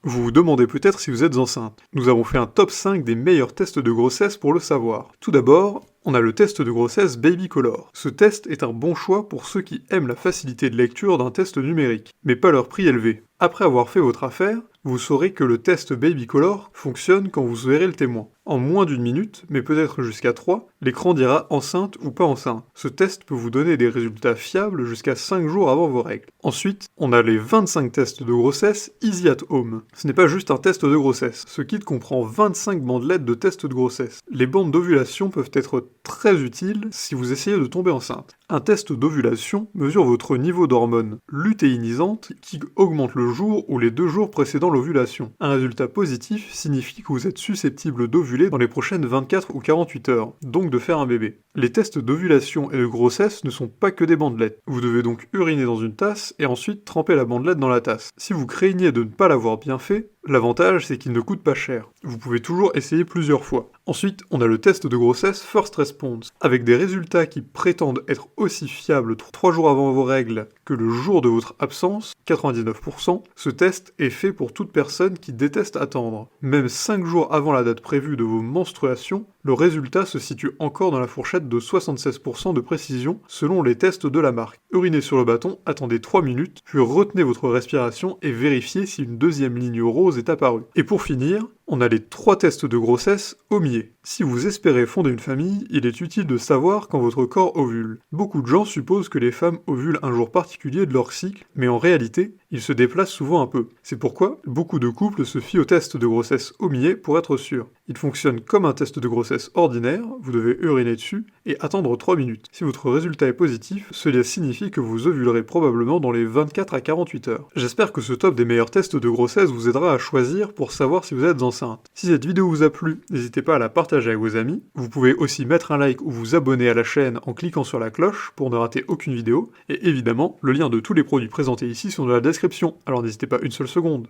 Vous vous demandez peut-être si vous êtes enceinte. Nous avons fait un top 5 des meilleurs tests de grossesse pour le savoir. Tout d'abord, on a le test de grossesse Babycolor. Ce test est un bon choix pour ceux qui aiment la facilité de lecture d'un test numérique, mais pas leur prix élevé. Après avoir fait votre affaire, vous saurez que le test Babycolor fonctionne quand vous verrez le témoin. En moins d'une minute, mais peut-être jusqu'à 3, l'écran dira enceinte ou pas enceinte. Ce test peut vous donner des résultats fiables jusqu'à 5 jours avant vos règles. Ensuite, on a les 25 tests de grossesse Easy at Home. Ce n'est pas juste un test de grossesse, ce kit comprend 25 bandelettes de tests de grossesse. Les bandes d'ovulation peuvent être très utiles si vous essayez de tomber enceinte. Un test d'ovulation mesure votre niveau d'hormones lutéinisantes qui augmente le jour ou les 2 jours précédant l'ovulation. Un résultat positif signifie que vous êtes susceptible d'ovuler dans les prochaines 24 ou 48 heures, donc de faire un bébé. Les tests d'ovulation et de grossesse ne sont pas que des bandelettes. Vous devez donc uriner dans une tasse et ensuite tremper la bandelette dans la tasse. Si vous craignez de ne pas l'avoir bien fait, l'avantage c'est qu'il ne coûte pas cher. Vous pouvez toujours essayer plusieurs fois. Ensuite, on a le test de grossesse First Response, avec des résultats qui prétendent être aussi fiables 3 jours avant vos règles que le jour de votre absence, 99%, ce test est fait pour toute personne qui déteste attendre. Même 5 jours avant la date prévue de vos menstruations, le résultat se situe encore dans la fourchette de 76% de précision selon les tests de la marque. Urinez sur le bâton, attendez 3 minutes, puis retenez votre respiration et vérifiez si une deuxième ligne rose est apparue. Et pour finir, on a les 3 tests de grossesse Omnier. Si vous espérez fonder une famille, il est utile de savoir quand votre corps ovule. Beaucoup de gens supposent que les femmes ovulent un jour particulier de leur cycle, mais en réalité, ils se déplacent souvent un peu. C'est pourquoi beaucoup de couples se fient au test de grossesse Omnier pour être sûr. Il fonctionne comme un test de grossesse ordinaire, vous devez uriner dessus et attendre 3 minutes. Si votre résultat est positif, cela signifie que vous ovulerez probablement dans les 24 à 48 heures. J'espère que ce top des meilleurs tests de grossesse vous aidera à choisir pour savoir si vous êtes enceinte. Si cette vidéo vous a plu, n'hésitez pas à la partager avec vos amis. Vous pouvez aussi mettre un like ou vous abonner à la chaîne en cliquant sur la cloche pour ne rater aucune vidéo. Et évidemment, le lien de tous les produits présentés ici sont dans la description, alors n'hésitez pas une seule seconde.